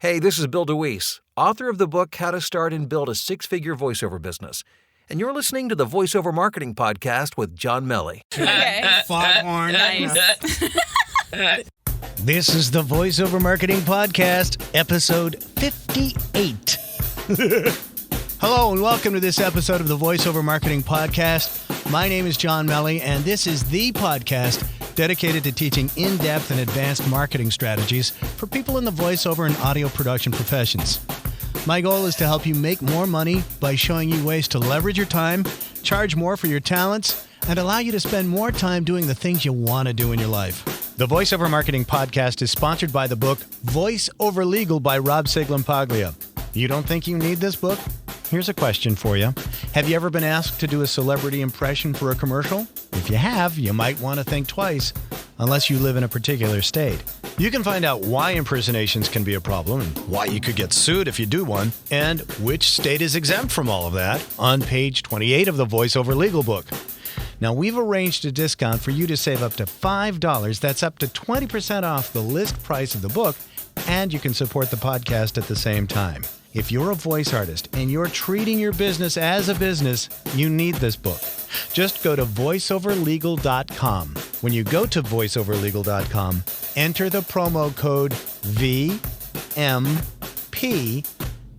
Hey, this is Bill DeWeese, author of the book How to Start and Build a Six-Figure Voiceover Business. And you're listening to the Voiceover Marketing Podcast with John Melly. Okay. Foghorn. Nice. This is the Voiceover Marketing Podcast, episode 58. Hello and welcome to this episode of the Voiceover Marketing Podcast. My name is John Melly, and this is the podcast dedicated to teaching in-depth and advanced marketing strategies for people in the voiceover and audio production professions. My goal is to help you make more money by showing you ways to leverage your time, charge more for your talents, and allow you to spend more time doing the things you want to do in your life. The Voiceover Marketing Podcast is sponsored by the book Voice Over Legal by Rob Siglampaglia. You don't think you need this book? Here's a question for you. Have you ever been asked to do a celebrity impression for a commercial? If you have, you might want to think twice, unless you live in a particular state. You can find out why impersonations can be a problem and why you could get sued if you do one, and which state is exempt from all of that on page 28 of the Voiceover Legal book. Now, we've arranged a discount for you to save up to $5. That's up to 20% off the list price of the book, and you can support the podcast at the same time. If you're a voice artist and you're treating your business as a business, you need this book. Just go to voiceoverlegal.com. When you go to voiceoverlegal.com, enter the promo code VMP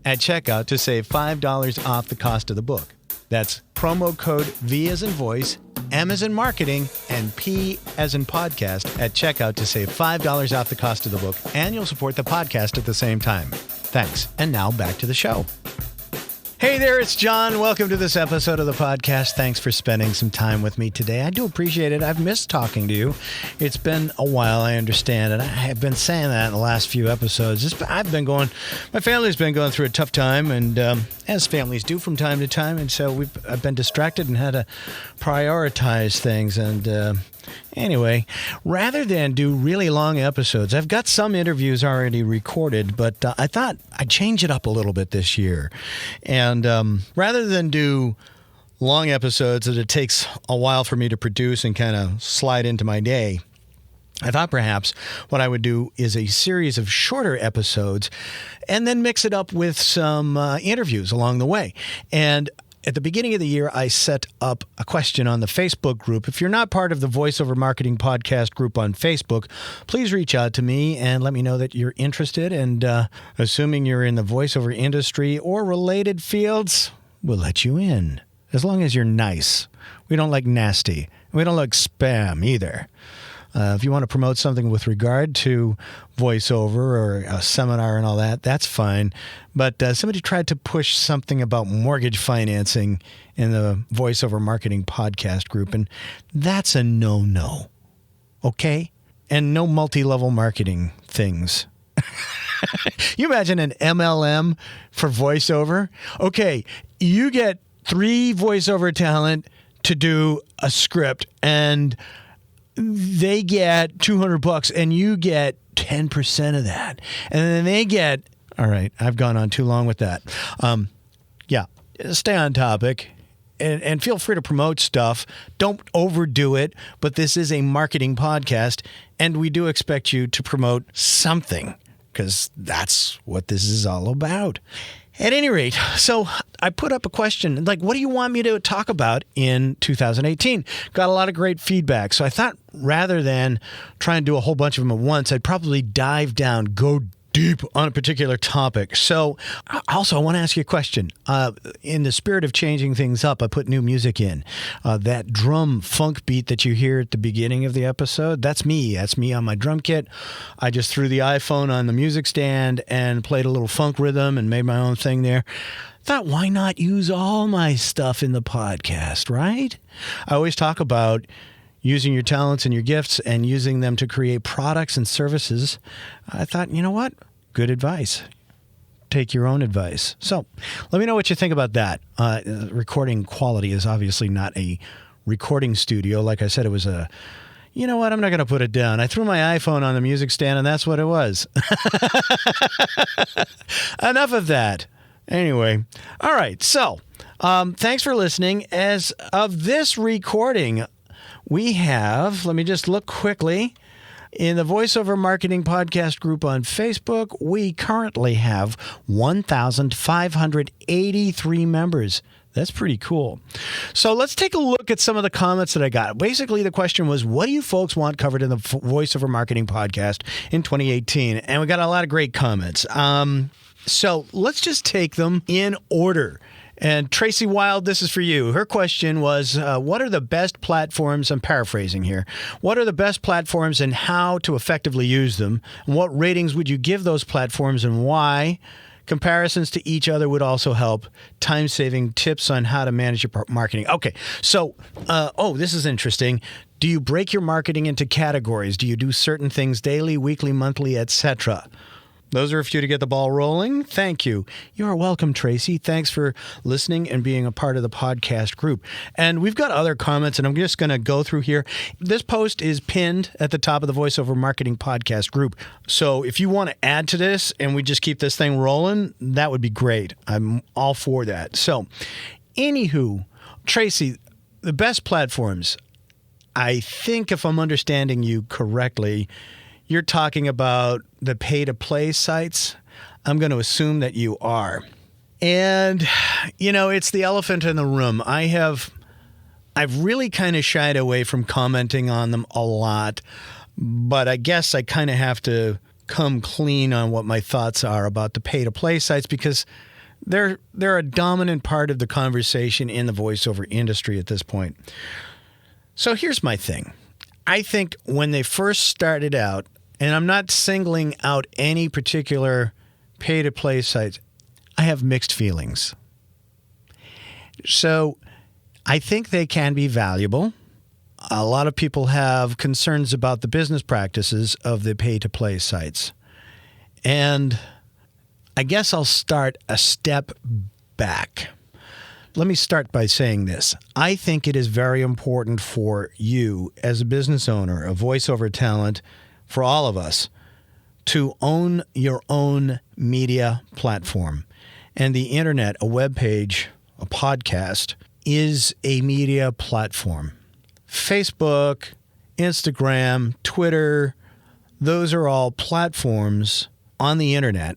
at checkout to save $5 off the cost of the book. That's promo code V as in voice, M as in marketing, and P as in podcast at checkout to save $5 off the cost of the book, and you'll support the podcast at the same time. Thanks. And now back to the show. Hey there, it's John. Welcome to this episode of the podcast. Thanks for spending some time with me today. I do appreciate it. I've missed talking to you. It's been a while, I understand, and I have been saying that in the last few episodes. My family's been going through a tough time, and as families do from time to time, and so I've been distracted and had to prioritize things. And anyway, rather than do really long episodes, I've got some interviews already recorded, but I thought I'd change it up a little bit this year. And rather than do long episodes that it takes a while for me to produce and kind of slide into my day, I thought perhaps what I would do is a series of shorter episodes and then mix it up with some interviews along the way. And at the beginning of the year, I set up a question on the Facebook group. If you're not part of the Voiceover Marketing Podcast group on Facebook, please reach out to me and let me know that you're interested. And assuming you're in the voiceover industry or related fields, we'll let you in, as long as you're nice. We don't like nasty. We don't like spam either. If you want to promote something with regard to voiceover or a seminar and all that, that's fine. But somebody tried to push something about mortgage financing in the Voiceover Marketing Podcast group, and that's a no-no, okay? And no multi-level marketing things. You imagine an MLM for voiceover? Okay, you get 3 voiceover talent to do a script, and they get $200 and you get 10% of that. And then they get, all right, I've gone on too long with that. Yeah, stay on topic and feel free to promote stuff. Don't overdo it, but this is a marketing podcast and we do expect you to promote something because that's what this is all about. At any rate, so I put up a question, like, what do you want me to talk about in 2018? Got a lot of great feedback. So I thought rather than try and do a whole bunch of them at once, I'd probably dive down, go deep on a particular topic. So also, I want to ask you a question. In the spirit of changing things up, I put new music in. That drum funk beat that you hear at the beginning of the episode, that's me. That's me on my drum kit. I just threw the iPhone on the music stand and played a little funk rhythm and made my own thing there. Thought, why not use all my stuff in the podcast, right? I always talk about using your talents and your gifts and using them to create products and services. I thought, you know what? Good advice. Take your own advice. So let me know what you think about that. Recording quality is obviously not a recording studio. Like I said, it was you know what? I'm not going to put it down. I threw my iPhone on the music stand and that's what it was. Enough of that. Anyway. All right. So thanks for listening. As of this recording, we have, let me just look quickly. In the Voiceover Marketing Podcast group on Facebook, we currently have 1,583 members. That's pretty cool. So let's take a look at some of the comments that I got. Basically, the question was, what do you folks want covered in the Voiceover Marketing Podcast in 2018? And we got a lot of great comments. So let's just take them in order. And Tracy Wild, this is for you. Her question was, what are the best platforms? I'm paraphrasing here. What are the best platforms and how to effectively use them? And what ratings would you give those platforms and why? Comparisons to each other would also help. Time-saving tips on how to manage your marketing. Okay, so, this is interesting. Do you break your marketing into categories? Do you do certain things daily, weekly, monthly, etc.? Those are a few to get the ball rolling. Thank you. You're welcome, Tracy. Thanks for listening and being a part of the podcast group. And we've got other comments, and I'm just going to go through here. This post is pinned at the top of the Voiceover Marketing Podcast group. So if you want to add to this and we just keep this thing rolling, that would be great. I'm all for that. So, anywho, Tracy, the best platforms, I think if I'm understanding you correctly, you're talking about the pay-to-play sites. I'm going to assume that you are. And, it's the elephant in the room. I've really kind of shied away from commenting on them a lot, but I guess I kind of have to come clean on what my thoughts are about the pay-to-play sites because they're a dominant part of the conversation in the voiceover industry at this point. So here's my thing. I think when they first started out, and I'm not singling out any particular pay-to-play sites, I have mixed feelings. So I think they can be valuable. A lot of people have concerns about the business practices of the pay-to-play sites. And I guess I'll start a step back. Let me start by saying this. I think it is very important for you as a business owner, a voiceover talent, for all of us, to own your own media platform. And the internet, a web page, a podcast, is a media platform. Facebook, Instagram, Twitter, those are all platforms on the internet,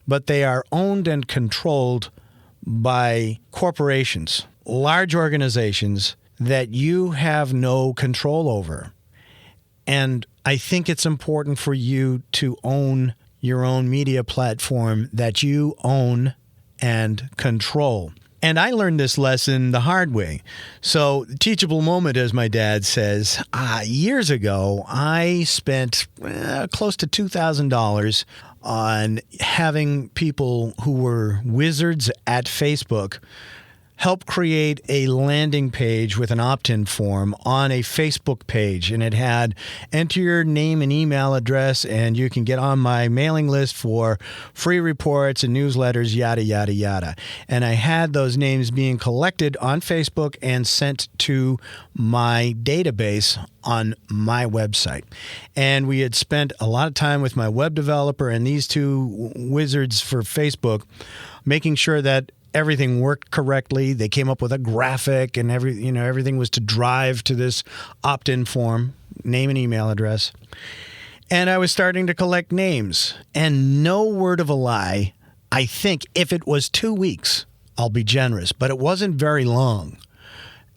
but they are owned and controlled by corporations, large organizations that you have no control over. And I think it's important for you to own your own media platform that you own and control. And I learned this lesson the hard way. So, teachable moment, as my dad says. Years ago, I spent close to $2,000 on having people who were wizards at Facebook help create a landing page with an opt-in form on a Facebook page. And it had enter your name and email address, and you can get on my mailing list for free reports and newsletters, yada, yada, yada. And I had those names being collected on Facebook and sent to my database on my website. And we had spent a lot of time with my web developer and these two wizards for Facebook, making sure that everything worked correctly. They came up with a graphic and everything was to drive to this opt-in form, name and email address. And I was starting to collect names. And no word of a lie, I think if it was 2 weeks, I'll be generous, but it wasn't very long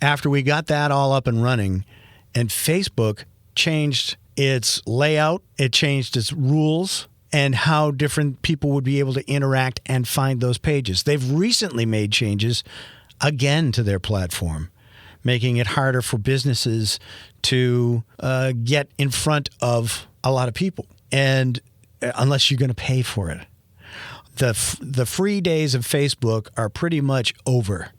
after we got that all up and running, and Facebook changed its layout, it changed its rules, and how different people would be able to interact and find those pages. They've recently made changes again to their platform, making it harder for businesses to get in front of a lot of people, and unless you're going to pay for it. The free days of Facebook are pretty much over.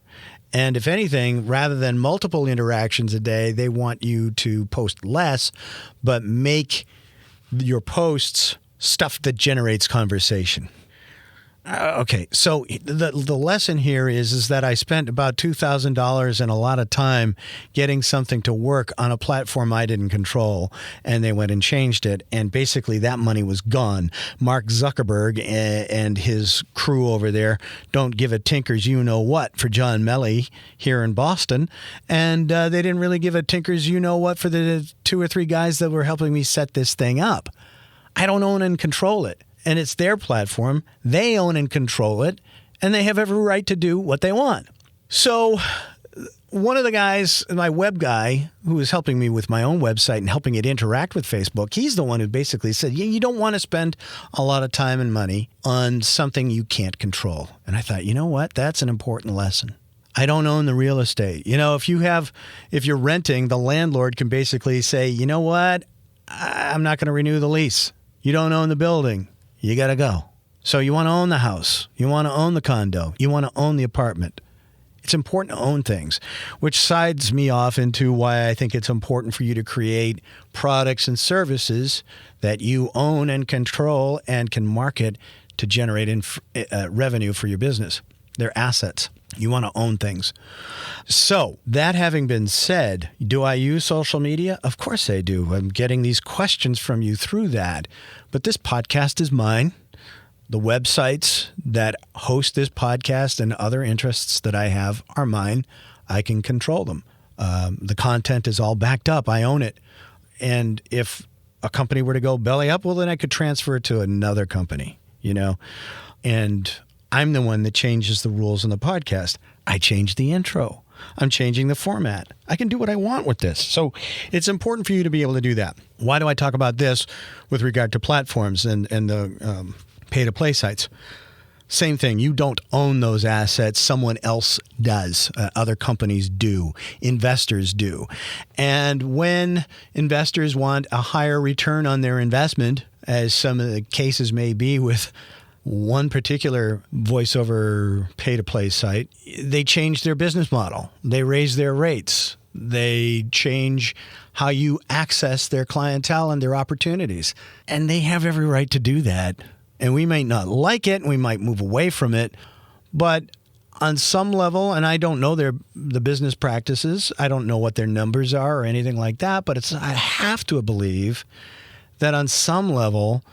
And if anything, rather than multiple interactions a day, they want you to post less, but make your posts stuff that generates conversation. Okay, so the lesson here is that I spent about $2,000 and a lot of time getting something to work on a platform I didn't control, and they went and changed it, and basically that money was gone. Mark Zuckerberg and his crew over there don't give a tinker's you-know-what for John Melly here in Boston, and they didn't really give a tinker's you-know-what for the 2 or 3 guys that were helping me set this thing up. I don't own and control it. And it's their platform. They own and control it, and they have every right to do what they want. So one of the guys, my web guy, who was helping me with my own website and helping it interact with Facebook, he's the one who basically said, you don't want to spend a lot of time and money on something you can't control. And I thought, you know what? That's an important lesson. I don't own the real estate. If you're renting, the landlord can basically say, you know what? I'm not going to renew the lease. You don't own the building. You got to go. So you want to own the house. You want to own the condo. You want to own the apartment. It's important to own things, which sides me off into why I think it's important for you to create products and services that you own and control and can market to generate revenue for your business. They're assets. You want to own things. So that having been said, do I use social media? Of course I do. I'm getting these questions from you through that. But this podcast is mine. The websites that host this podcast and other interests that I have are mine. I can control them. The content is all backed up. I own it. And if a company were to go belly up, well, then I could transfer it to another company, and I'm the one that changes the rules in the podcast. I change the intro. I'm changing the format. I can do what I want with this. So it's important for you to be able to do that. Why do I talk about this with regard to platforms and the pay-to-play sites? Same thing. You don't own those assets. Someone else does. Other companies do. Investors do. And when investors want a higher return on their investment, as some of the cases may be with one particular voiceover pay-to-play site, they change their business model. They raise their rates. They change how you access their clientele and their opportunities. And they have every right to do that. And we might not like it, and we might move away from it. But on some level, and I don't know the business practices, I don't know what their numbers are or anything like that, but I have to believe that on some level,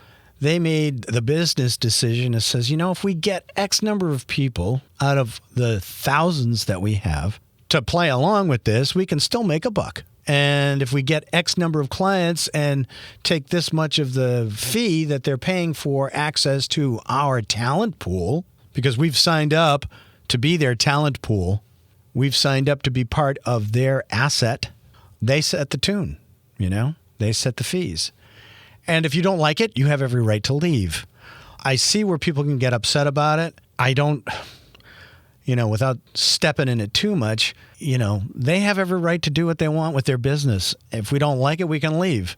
they made the business decision that says, if we get X number of people out of the thousands that we have to play along with this, we can still make a buck. And if we get X number of clients and take this much of the fee that they're paying for access to our talent pool, because we've signed up to be their talent pool, we've signed up to be part of their asset, they set the tune, they set the fees. And if you don't like it, you have every right to leave. I see where people can get upset about it. I don't, without stepping in it too much, they have every right to do what they want with their business. If we don't like it, we can leave.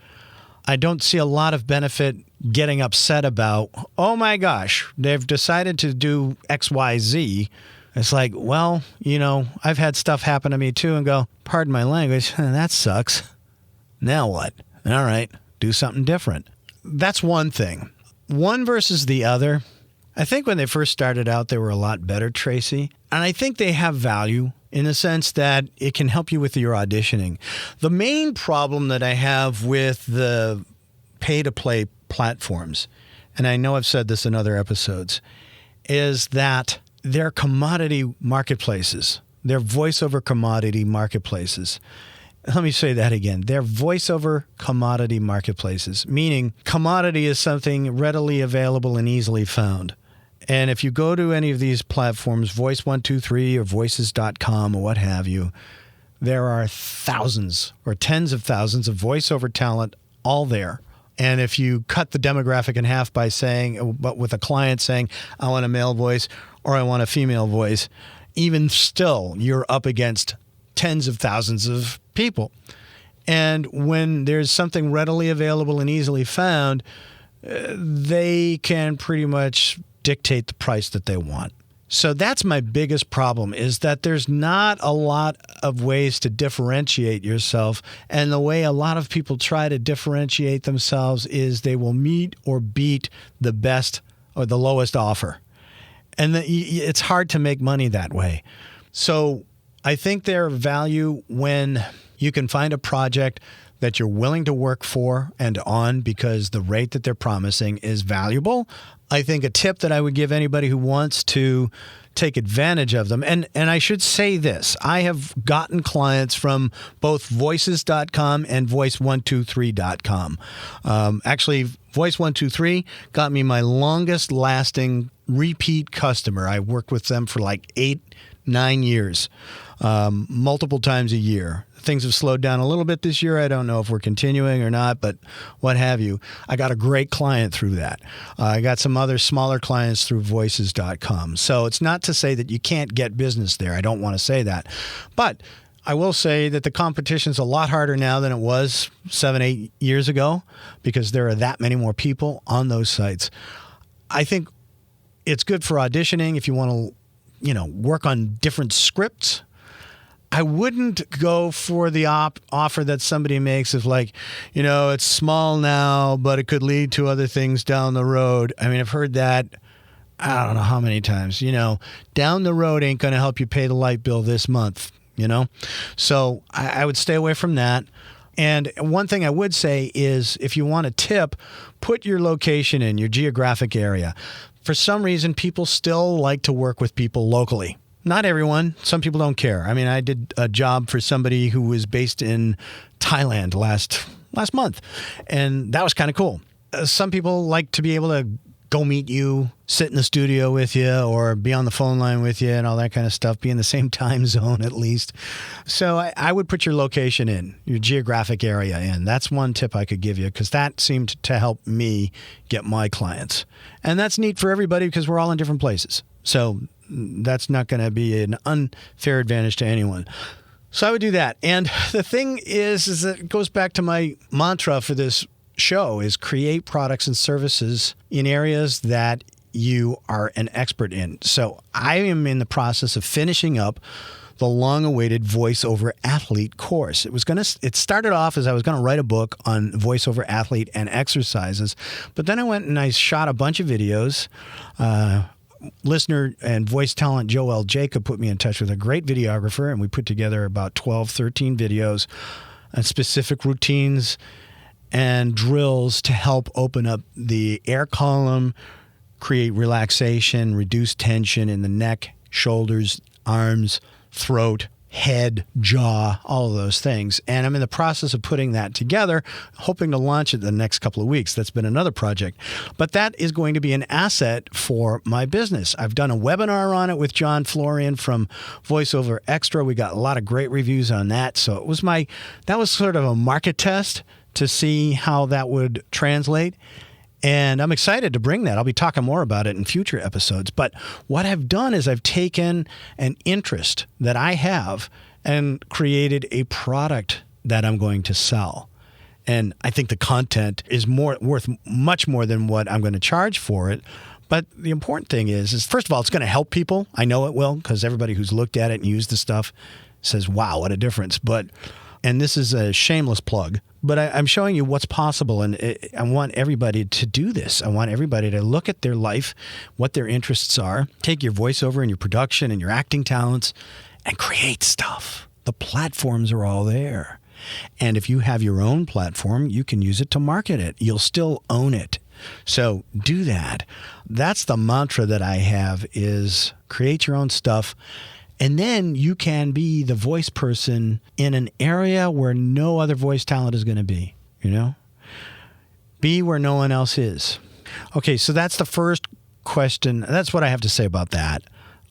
I don't see a lot of benefit getting upset about, oh my gosh, they've decided to do X, Y, Z. It's like, well, I've had stuff happen to me too and go, pardon my language, that sucks. Now what? All right. Do something different. That's one thing. One versus the other. I think when they first started out, they were a lot better, Tracy. And I think they have value in the sense that it can help you with your auditioning. The main problem that I have with the pay-to-play platforms, and I know I've said this in other episodes, is that they're commodity marketplaces. They're voiceover commodity marketplaces. Let me say that again. They're voiceover commodity marketplaces, meaning commodity is something readily available and easily found. And if you go to any of these platforms, Voice123 or Voices.com or what have you, there are thousands or tens of thousands of voiceover talent all there. And if you cut the demographic in half by saying, but with a client saying, I want a male voice or I want a female voice, even still, you're up against tens of thousands of people. And when there's something readily available and easily found, they can pretty much dictate the price that they want. So that's my biggest problem, is that there's not a lot of ways to differentiate yourself. And the way a lot of people try to differentiate themselves is they will meet or beat the best or the lowest offer. And it's hard to make money that way. So I think they're of value when you can find a project that you're willing to work for and on because the rate that they're promising is valuable. I think a tip that I would give anybody who wants to take advantage of them, and I should say this, I have gotten clients from both Voices.com and Voice123.com. Actually, Voice123 got me my longest lasting repeat customer. I worked with them for like 8-9 years, multiple times a year. Things have slowed down a little bit this year. I don't know if we're continuing or not, but what have you. I got a great client through that. I got some other smaller clients through Voices.com. So it's not to say that you can't get business there. I don't want to say that. But I will say that the competition's a lot harder now than it was 7-8 years ago because there are that many more people on those sites. I think it's good for auditioning if you want to, work on different scripts. I wouldn't go for the offer that somebody makes of like, it's small now, but it could lead to other things down the road. I mean, I've heard that, I don't know how many times, down the road ain't going to help you pay the light bill this month, So I would stay away from that. And one thing I would say is if you want a tip, put your location in your geographic area. For some reason, people still like to work with people locally. Not everyone. Some people don't care. I mean, I did a job for somebody who was based in Thailand last month, and that was kind of cool. Some people like to be able to go meet you, sit in the studio with you, or be on the phone line with you and all that kind of stuff, be in the same time zone at least. So I would put your location in, your geographic area in. That's one tip I could give you because that seemed to help me get my clients. And that's neat for everybody because we're all in different places. So that's not going to be an unfair advantage to anyone. So I would do that. And the thing is that it goes back to my mantra for this show is create products and services in areas that you are an expert in. So I am in the process of finishing up the long-awaited voiceover athlete course. It started off as I was going to write a book on voiceover athlete and exercises, but then I went and I shot a bunch of videos. Listener and voice talent Joel Jacob put me in touch with a great videographer, and we put together about 12, 13 videos on specific routines and drills to help open up the air column, create relaxation, reduce tension in the neck, shoulders, arms, throat, head, jaw, all of those things. And I'm in the process of putting that together, hoping to launch it the next couple of weeks. That's been another project. But that is going to be an asset for my business. I've done a webinar on it with John Florian from VoiceOver Extra. We got a lot of great reviews on that. So that was sort of a market test to see how that would translate. And I'm excited to bring that. I'll be talking more about it in future episodes. But what I've done is I've taken an interest that I have and created a product that I'm going to sell. And I think the content is worth much more than what I'm going to charge for it. But the important thing is first of all, it's going to help people. I know it will because everybody who's looked at it and used the stuff says, wow, what a difference. And this is a shameless plug, but I'm showing you what's possible, and I want everybody to do this. I want everybody to look at their life, what their interests are, take your voiceover and your production and your acting talents, and create stuff. The platforms are all there. And if you have your own platform, you can use it to market it. You'll still own it. So do that. That's the mantra that I have is create your own stuff. And then you can be the voice person in an area where no other voice talent is going to be, Be where no one else is. Okay, so that's the first question. That's what I have to say about that.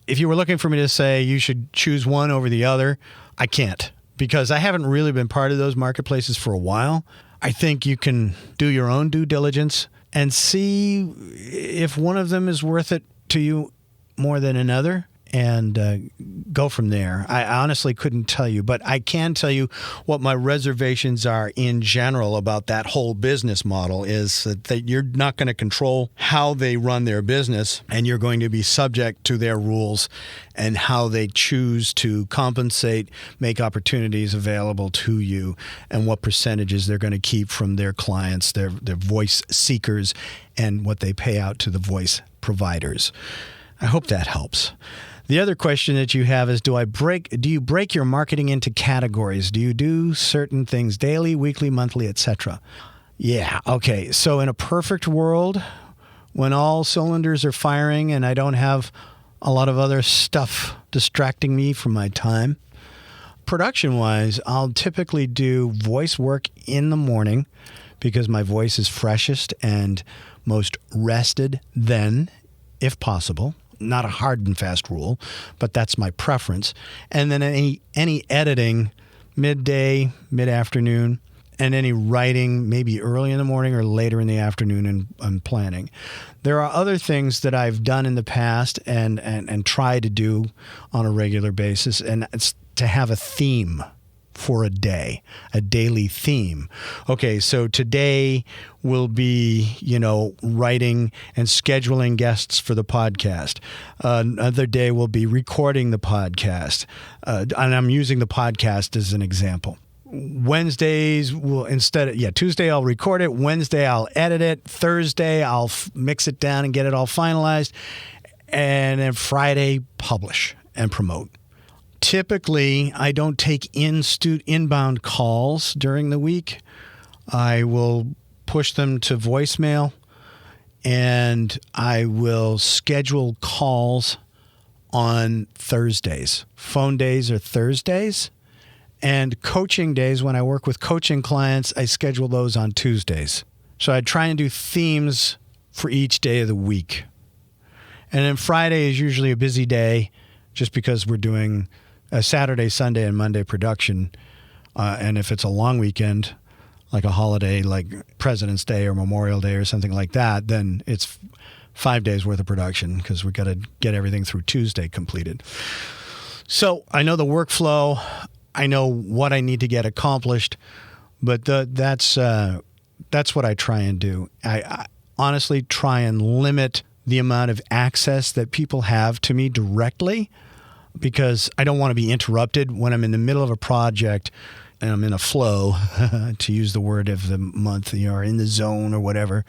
If you were looking for me to say you should choose one over the other, I can't because I haven't really been part of those marketplaces for a while. I think you can do your own due diligence and see if one of them is worth it to you more than another. And go from there. I honestly couldn't tell you, but I can tell you what my reservations are in general about that whole business model is that you're not going to control how they run their business, and you're going to be subject to their rules and how they choose to compensate, make opportunities available to you, and what percentages they're going to keep from their clients, their voice seekers, and what they pay out to the voice providers. I hope that helps. The other question that you have is, do you break your marketing into categories? Do you do certain things daily, weekly, monthly, etc.? Yeah. Okay. So in a perfect world, when all cylinders are firing and I don't have a lot of other stuff distracting me from my time, production-wise, I'll typically do voice work in the morning because my voice is freshest and most rested then, if possible. Not a hard and fast rule, but that's my preference. And then any editing midday, mid-afternoon, and any writing maybe early in the morning or later in the afternoon and planning. There are other things that I've done in the past and try to do on a regular basis, and it's to have a theme for a day, a daily theme. Okay, so today will be, writing and scheduling guests for the podcast. Another day will be recording the podcast. And I'm using the podcast as an example. Wednesdays will Tuesday I'll record it. Wednesday I'll edit it. Thursday I'll mix it down and get it all finalized. And then Friday, publish and promote. Typically, I don't take inbound calls during the week. I will push them to voicemail, and I will schedule calls on Thursdays. Phone days are Thursdays, and coaching days, when I work with coaching clients, I schedule those on Tuesdays. So I try and do themes for each day of the week. And then Friday is usually a busy day just because we're doing a Saturday, Sunday, and Monday production. And if it's a long weekend, like a holiday, like President's Day or Memorial Day or something like that, then it's 5 days worth of production because we've got to get everything through Tuesday completed. So I know the workflow. I know what I need to get accomplished, but that's what I try and do. I honestly try and limit the amount of access that people have to me directly, because I don't want to be interrupted when I'm in the middle of a project and I'm in a flow, to use the word of the month, or in the zone or whatever.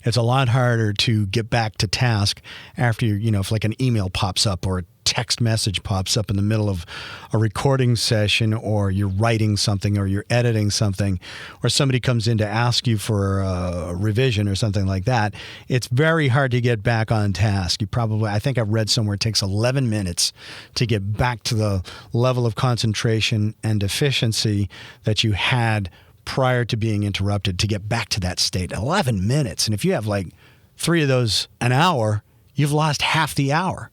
It's a lot harder to get back to task after if like an email pops up or a text message pops up in the middle of a recording session, or you're writing something or you're editing something, or somebody comes in to ask you for a revision or something like that. It's very hard to get back on task. I think I've read somewhere it takes 11 minutes to get back to the level of concentration and efficiency that you had prior to being interrupted, to get back to that state. 11 minutes. And if you have like 3 of those an hour, you've lost half the hour,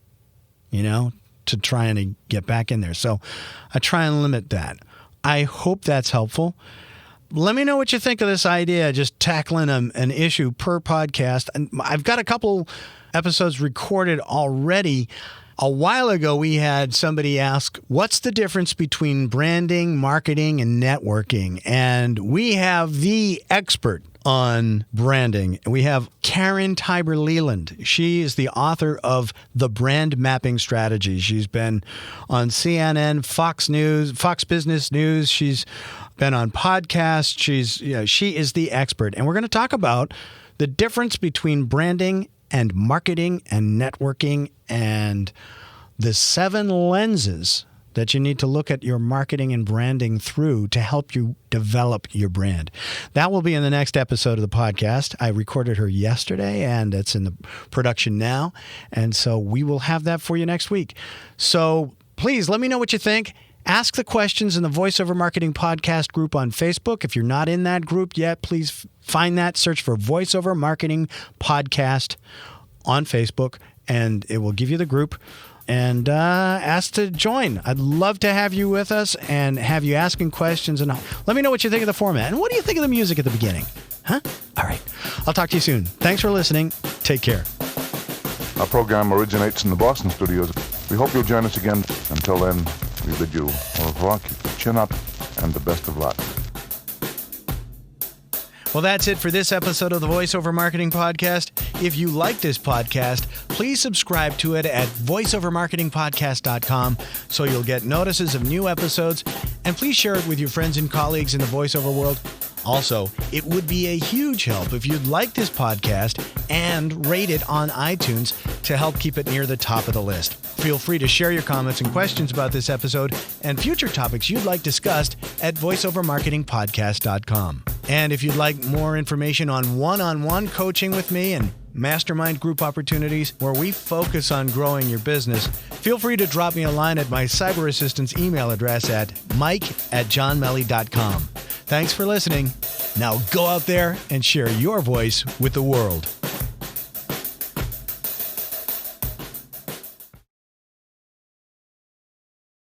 to try and get back in there. So I try and limit that. I hope that's helpful. Let me know what you think of this idea, just tackling an issue per podcast. And I've got a couple episodes recorded already. A while ago, we had somebody ask, what's the difference between branding, marketing, and networking? And we have the expert on branding. We have Karen Tiber Leland. She is the author of The Brand Mapping Strategy. She's been on CNN, Fox News, Fox Business News. She's been on podcasts. She is the expert. And we're going to talk about the difference between branding and marketing and networking, and the 7 lenses that you need to look at your marketing and branding through to help you develop your brand. That will be in the next episode of the podcast. I recorded her yesterday, and it's in the production now. And so we will have that for you next week. So please let me know what you think. Ask the questions in the Voiceover Marketing Podcast group on Facebook. If you're not in that group yet, please find that. Search for Voiceover Marketing Podcast on Facebook, and it will give you the group. And ask to join. I'd love to have you with us and have you asking questions. And let me know what you think of the format. And what do you think of the music at the beginning? Huh? All right. I'll talk to you soon. Thanks for listening. Take care. Our program originates in the Boston studios. We hope you'll join us again. Until then, we bid you au revoir, keep your chin up, and the best of luck. Well, that's it for this episode of the Voiceover Marketing Podcast. If you like this podcast, please subscribe to it at voiceovermarketingpodcast.com so you'll get notices of new episodes. And please share it with your friends and colleagues in the voiceover world. Also, it would be a huge help if you'd like this podcast and rate it on iTunes to help keep it near the top of the list. Feel free to share your comments and questions about this episode and future topics you'd like discussed at voiceovermarketingpodcast.com. And if you'd like more information on one-on-one coaching with me and mastermind group opportunities where we focus on growing your business, feel free to drop me a line at my cyber assistant's email address at mike@johnmelly.com. Thanks for listening. Now go out there and share your voice with the world.